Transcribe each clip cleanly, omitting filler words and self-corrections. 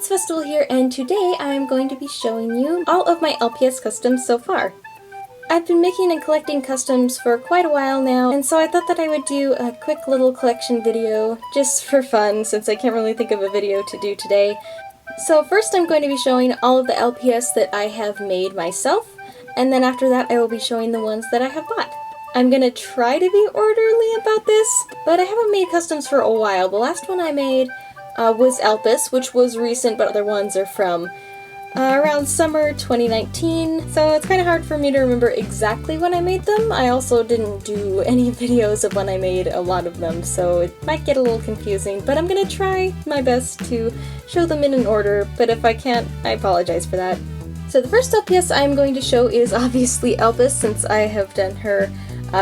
It's Festival here, and today I'm going to be showing you all of my LPS customs so far. I've been making and collecting customs for quite a while now, and so I thought that I would do a quick little collection video just for fun, since I can't really think of a video to do today. So first I'm going to be showing all of the LPS that I have made myself, and then after that I will be showing the ones that I have bought. I'm gonna try to be orderly about this, but I haven't made customs for a while. The last one I made was Elvis, which was recent, but other ones are from around summer 2019, so it's kind of hard for me to remember exactly when I made them. I also didn't do any videos of when I made a lot of them, so it might get a little confusing, but I'm gonna try my best to show them in an order, but if I can't, I apologize for that. So the first LPS I'm going to show is obviously Elvis, since I have done her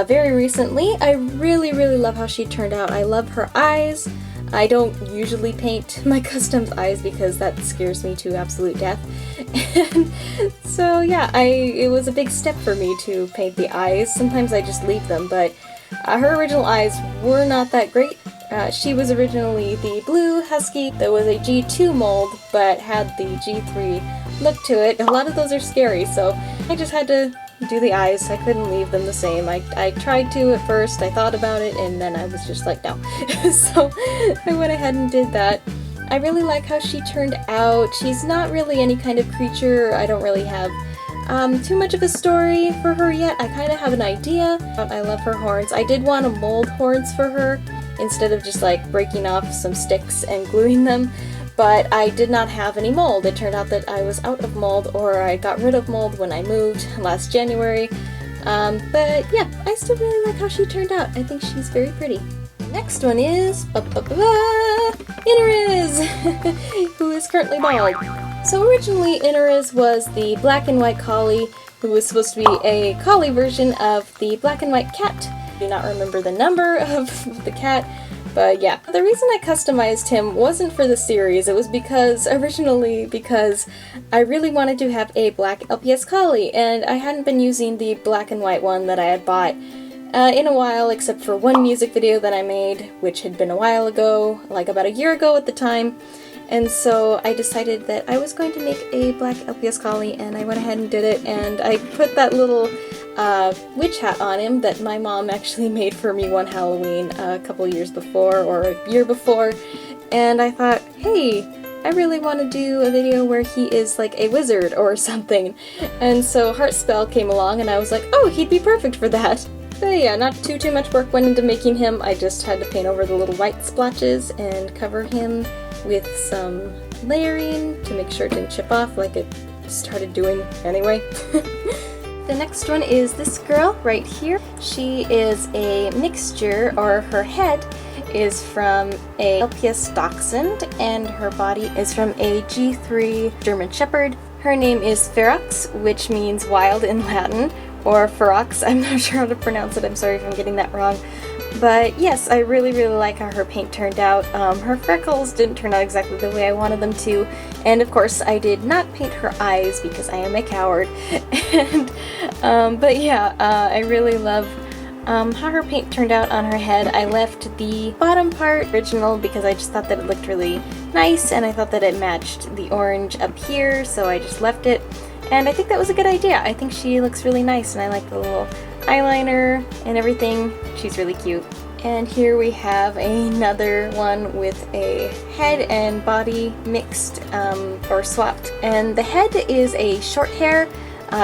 very recently. I really love how she turned out. I love her eyes. I don't usually paint my customs eyes because that scares me to absolute death. And so yeah, it was a big step for me to paint the eyes. Sometimes I just leave them, but her original eyes were not that great. She was originally the blue husky that was a G2 mold, but had the G3 look to it. A lot of those are scary, so I just had to do the eyes. I couldn't leave them the same. I tried to at first, I thought about it, and then I was just like, no. So I went ahead and did that. I really like how she turned out. She's not really any kind of creature. I don't really have too much of a story for her yet. I kind of have an idea. I love her horns. I did want to mold horns for her instead of just like breaking off some sticks and gluing them. But I did not have any mold. It turned out that I was out of mold, or I got rid of mold when I moved last January. But yeah, I still really like how she turned out. I think she's very pretty. Next one is Inariz, who is currently bald. So originally Inariz was the black and white collie, who was supposed to be a collie version of the black and white cat. I do not remember the number of the cat. But yeah, the reason I customized him wasn't for the series. It was originally because I really wanted to have a black LPS Collie, and I hadn't been using the black and white one that I had bought in a while, except for one music video that I made, which had been a while ago, like about a year ago at the time. And so I decided that I was going to make a black LPS Collie, and I went ahead and did it, and I put that little witch hat on him that my mom actually made for me one Halloween a couple years before, or a year before, and I thought, hey, I really want to do a video where he is like a wizard or something. And so Heartspell came along and I was like, oh, he'd be perfect for that. But yeah, not too much work went into making him. I just had to paint over the little white splotches and cover him with some layering to make sure it didn't chip off like it started doing anyway. The next one is this girl right here. She is a mixture, or her head is from a LPS Dachshund and her body is from a G3 German Shepherd. Her name is Ferox, which means wild in Latin, or Ferox. I'm not sure how to pronounce it. I'm sorry if I'm getting that wrong. But yes, I really like how her paint turned out. Her freckles didn't turn out exactly the way I wanted them to, and of course I did not paint her eyes because I am a coward. And but yeah, I really love how her paint turned out on her head. I left the bottom part original because I just thought that it looked really nice, and I thought that it matched the orange up here, so I just left it. And I think that was a good idea. I think she looks really nice, and I like the little eyeliner and everything. She's really cute. And here we have another one with a head and body mixed or swapped. And the head is a short hair,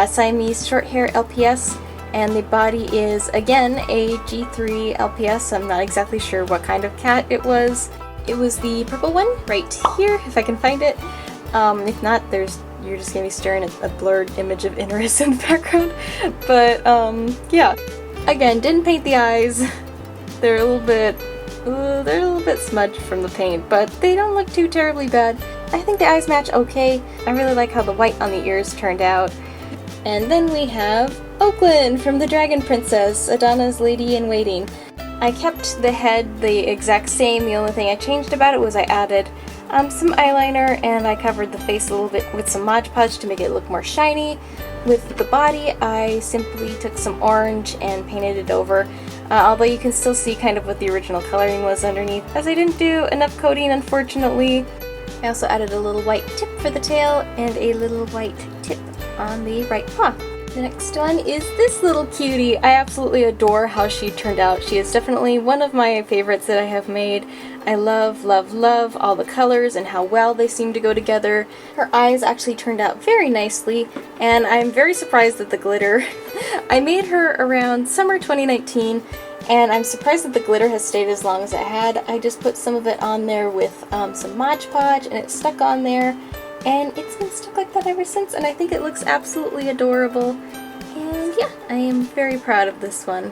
Siamese short hair LPS, and the body is again a G3 LPS. I'm not exactly sure what kind of cat it was. It was the purple one right here, if I can find it. If not, you're just gonna be staring at a blurred image of Inariz in the background. But yeah, again, didn't paint the eyes. They're a little bit smudged from the paint, but they don't look too terribly bad. I think the eyes match okay. I really like how the white on the ears turned out. And then we have Oakland from the Dragon Princess, Adana's Lady-in-Waiting. I kept the head the exact same. The only thing I changed about it was I added some eyeliner, and I covered the face a little bit with some Mod Podge to make it look more shiny. With the body, I simply took some orange and painted it over, although you can still see kind of what the original coloring was underneath, as I didn't do enough coating, unfortunately. I also added a little white tip for the tail and a little white tip on the right paw. The next one is this little cutie. I absolutely adore how she turned out. She is definitely one of my favorites that I have made. I love, love, love all the colors and how well they seem to go together. Her eyes actually turned out very nicely, and I'm very surprised at the glitter. I made her around summer 2019, and I'm surprised that the glitter has stayed as long as it had. I just put some of it on there with some Mod Podge, and it stuck on there. And it's been stuck like that ever since, and I think it looks absolutely adorable. And yeah, I am very proud of this one.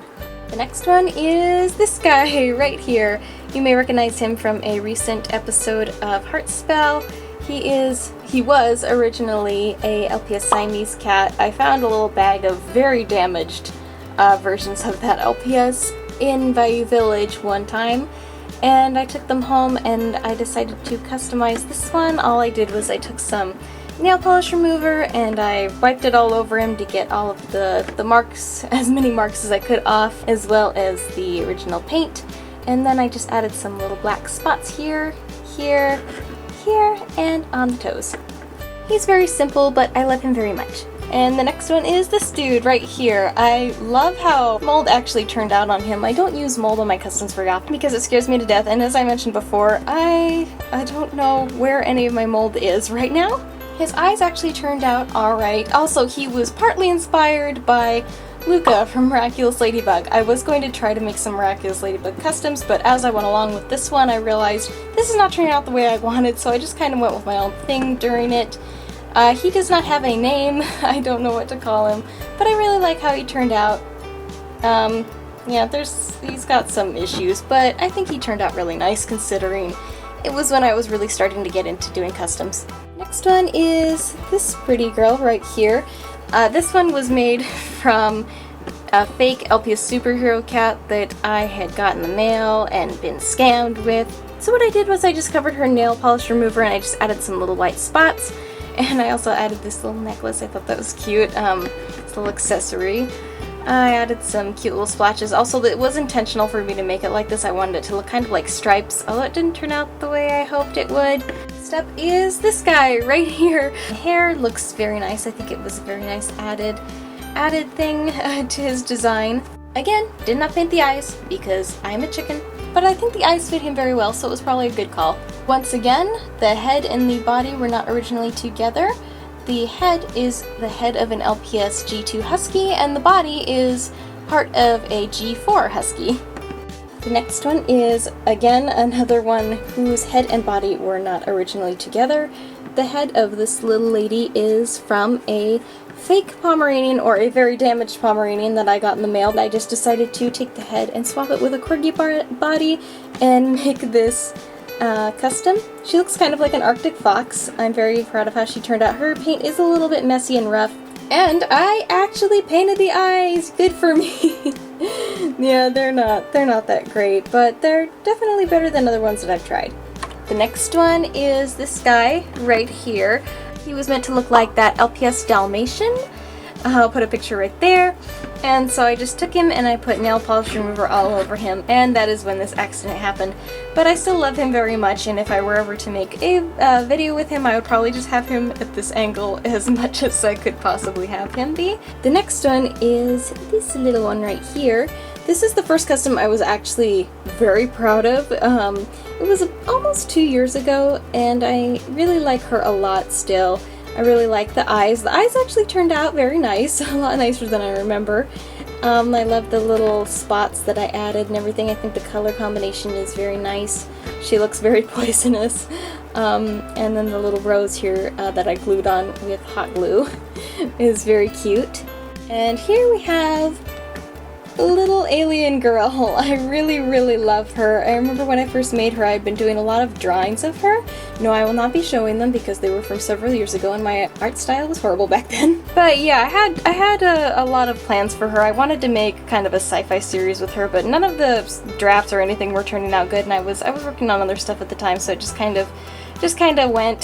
The next one is this guy right here. You may recognize him from a recent episode of Heartspell. He was originally a LPS Siamese cat. I found a little bag of very damaged versions of that LPS in Bayou Village one time. And I took them home and I decided to customize this one. All I did was I took some nail polish remover and I wiped it all over him to get all of the marks, as many marks as I could off, as well as the original paint. And then I just added some little black spots here, here, here, and on the toes. He's very simple, but I love him very much. And the next one is this dude right here. I love how mold actually turned out on him. I don't use mold on my customs very often because it scares me to death, and as I mentioned before, I don't know where any of my mold is right now. His eyes actually turned out alright. Also, he was partly inspired by Luca from Miraculous Ladybug. I was going to try to make some Miraculous Ladybug customs, but as I went along with this one, I realized this is not turning out the way I wanted, so I just kind of went with my own thing during it. He does not have a name. I don't know what to call him, but I really like how he turned out. Yeah, he's got some issues, but I think he turned out really nice considering it was when I was really starting to get into doing customs. Next one is this pretty girl right here. This one was made from a fake LPS superhero cat that I had got in the mail and been scammed with. So what I did was I just covered her nail polish remover and I just added some little white spots. And I also added this little necklace. I thought that was cute. This little accessory. I added some cute little splashes. Also, it was intentional for me to make it like this. I wanted it to look kind of like stripes, although it didn't turn out the way I hoped it would. Next up is this guy right here. The hair looks very nice. I think it was a very nice added thing to his design. Again, did not paint the eyes because I'm a chicken, but I think the eyes fit him very well, so it was probably a good call. Once again, the head and the body were not originally together. The head is the head of an LPS G2 Husky, and the body is part of a G4 Husky. The next one is, again, another one whose head and body were not originally together. The head of this little lady is from a fake Pomeranian, or a very damaged Pomeranian that I got in the mail. I just decided to take the head and swap it with a Corgi body and make this custom. She looks kind of like an Arctic fox. I'm very proud of how she turned out. Her paint is a little bit messy and rough, and I actually painted the eyes. Good for me. Yeah, they're not that great, but they're definitely better than other ones that I've tried. The next one is this guy right here. He was meant to look like that LPS Dalmatian. I'll put a picture right there. And so I just took him and I put nail polish remover all over him, and that is when this accident happened. But I still love him very much, and if I were ever to make a video with him, I would probably just have him at this angle as much as I could possibly have him be. The next one is this little one right here. This is the first custom I was actually very proud of. It was almost 2 years ago, and I really like her a lot still. I really like the eyes. The eyes actually turned out very nice, a lot nicer than I remember. I love the little spots that I added and everything. I think the color combination is very nice. She looks very poisonous. And then the little rose here that I glued on with hot glue is very cute. And here we have little alien girl. I really, really love her. I remember when I first made her, I had been doing a lot of drawings of her. No, I will not be showing them because they were from several years ago and my art style was horrible back then. But yeah, I had a lot of plans for her. I wanted to make kind of a sci-fi series with her, but none of the drafts or anything were turning out good, and I was working on other stuff at the time, so it just kind of went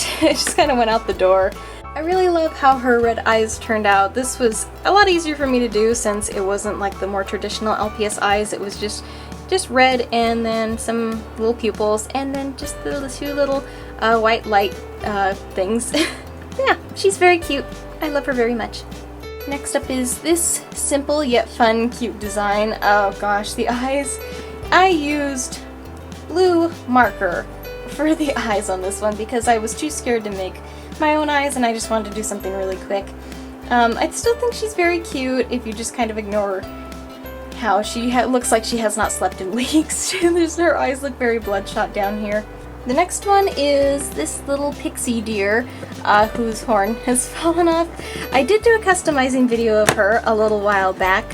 out the door. I really love how her red eyes turned out. This was a lot easier for me to do since it wasn't like the more traditional LPS eyes. It was just red and then some little pupils and then just the two little white light things. Yeah, she's very cute. I love her very much. Next up is this simple yet fun, cute design. Oh gosh, the eyes. I used blue marker for the eyes on this one because I was too scared to make my own eyes and I just wanted to do something really quick. I still think she's very cute if you just kind of ignore how she looks like she has not slept in weeks. Her eyes look very bloodshot down here. The next one is this little pixie deer whose horn has fallen off. I did do a customizing video of her a little while back.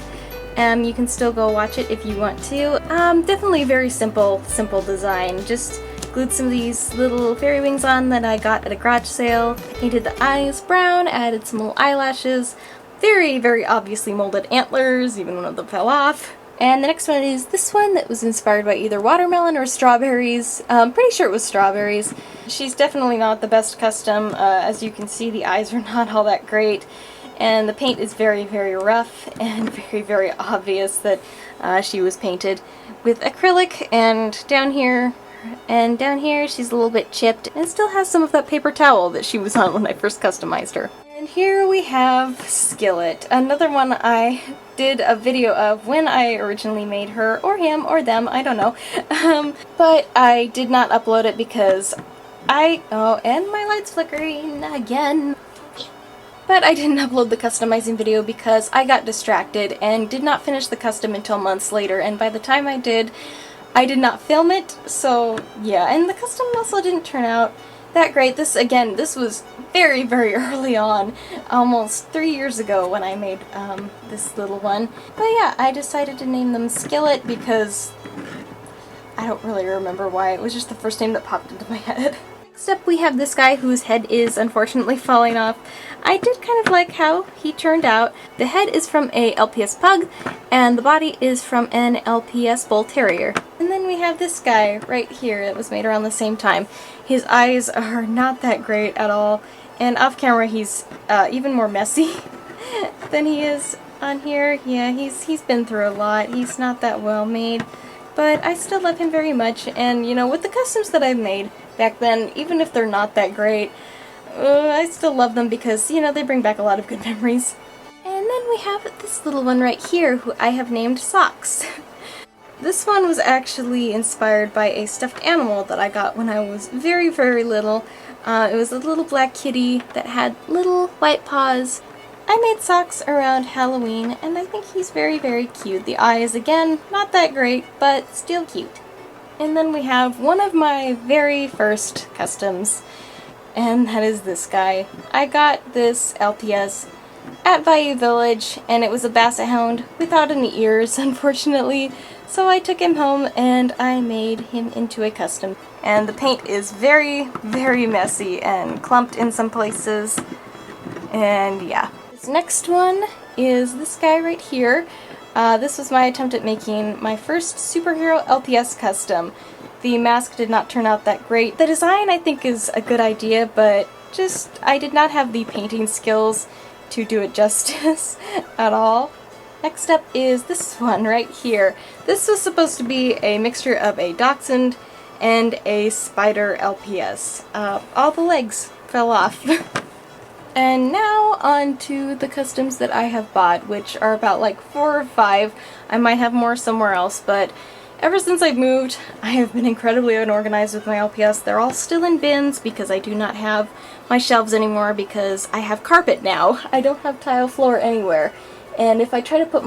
You can still go watch it if you want to. Definitely a very simple design. Just glued some of these little fairy wings on that I got at a garage sale. Painted the eyes brown, added some little eyelashes. Very, very obviously molded antlers, even one of them fell off. And the next one is this one that was inspired by either watermelon or strawberries. I'm pretty sure it was strawberries. She's definitely not the best custom. As you can see, the eyes are not all that great. And the paint is very, very rough and very, very obvious that she was painted with acrylic. And down here she's a little bit chipped and still has some of that paper towel that she was on when I first customized her. And here we have Skillet, another one I did a video of when I originally made her, or him, or them, I don't know. But I did not upload it because oh, and my light's flickering again. But I didn't upload the customizing video because I got distracted and did not finish the custom until months later, and by the time I did not film it, so yeah, and the custom also didn't turn out that great. This was very, very early on, almost 3 years ago when I made this little one. But yeah, I decided to name them Skillet because I don't really remember why. It was just the first name that popped into my head. Next up we have this guy whose head is unfortunately falling off. I did kind of like how he turned out. The head is from a LPS pug and the body is from an LPS bull terrier. And then we have this guy right here that was made around the same time. His eyes are not that great at all, and off camera he's even more messy than he is on here. Yeah, he's been through a lot. He's not that well made, but I still love him very much. And you know, with the customs that I've made back then, even if they're not that great, I still love them because, you know, they bring back a lot of good memories. And then we have this little one right here who I have named Socks. This one was actually inspired by a stuffed animal that I got when I was very, very little. It was a little black kitty that had little white paws. I made Socks around Halloween, and I think he's very, very cute. The eyes, again, not that great, but still cute. And then we have one of my very first customs, and that is this guy. I got this LPS at Bayou Village, and it was a basset hound without any ears, unfortunately. So I took him home and I made him into a custom. And the paint is very, very messy and clumped in some places. And yeah. This next one is this guy right here. This was my attempt at making my first superhero LPS custom. The mask did not turn out that great. The design I think is a good idea, but just I did not have the painting skills to do it justice at all. Next up is this one right here. This was supposed to be a mixture of a dachshund and a spider LPS. All the legs fell off. And now on to the customs that I have bought, which are about like 4 or 5. I might have more somewhere else, but ever since I've moved, I have been incredibly unorganized with my LPS. They're all still in bins because I do not have my shelves anymore because I have carpet now. I don't have tile floor anywhere. And if I try to put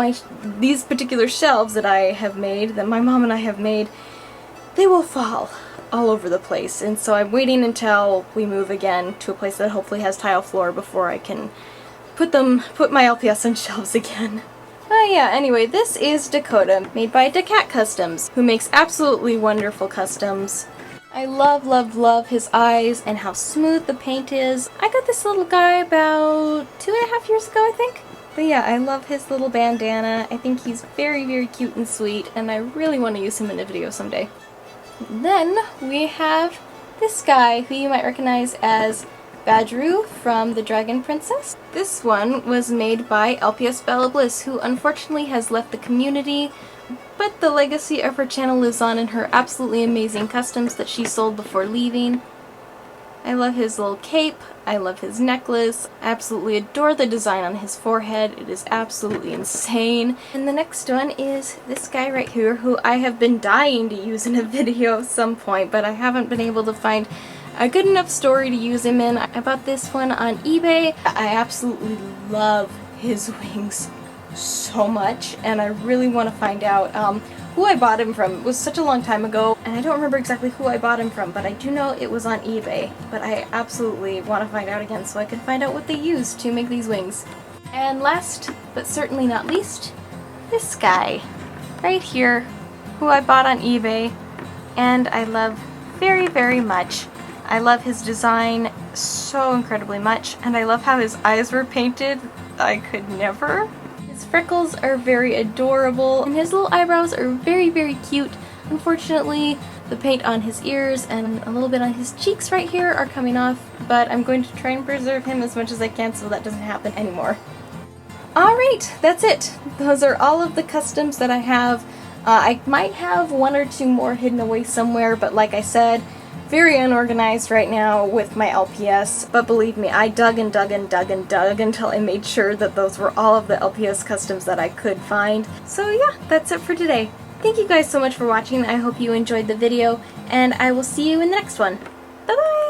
these particular shelves that I have made, that my mom and I have made, they will fall all over the place. And so I'm waiting until we move again to a place that hopefully has tile floor before I can put my LPS on shelves again. Yeah, anyway, this is Dakota, made by Dakota Customs, who makes absolutely wonderful customs. I love, love, love his eyes and how smooth the paint is. I got this little guy about 2.5 years ago, I think. But yeah, I love his little bandana. I think he's very, very cute and sweet, and I really want to use him in a video someday. Then we have this guy who you might recognize as Badru from The Dragon Princess. This one was made by LPS Bliss, who unfortunately has left the community, but the legacy of her channel lives on in her absolutely amazing customs that she sold before leaving. I love his little cape. I love his necklace. I absolutely adore the design on his forehead. It is absolutely insane. And the next one is this guy right here, who I have been dying to use in a video at some point, but I haven't been able to find a good enough story to use him in. I bought this one on eBay. I absolutely love his wings so much, and I really want to find out who I bought him from. It was such a long time ago, and I don't remember exactly who I bought him from, but I do know it was on eBay. But I absolutely want to find out again so I can find out what they used to make these wings. And last, but certainly not least, this guy right here, who I bought on eBay, and I love very, very much. I love his design so incredibly much, and I love how his eyes were painted. I could never. His freckles are very adorable, and his little eyebrows are very, very cute. Unfortunately, the paint on his ears and a little bit on his cheeks right here are coming off, but I'm going to try and preserve him as much as I can so that doesn't happen anymore. Alright, that's it. Those are all of the customs that I have. I might have one or two more hidden away somewhere, but like I said, very unorganized right now with my LPS, but believe me, I dug and dug and dug and dug until I made sure that those were all of the LPS customs that I could find. So yeah, that's it for today. Thank you guys so much for watching. I hope you enjoyed the video, and I will see you in the next one. Bye-bye!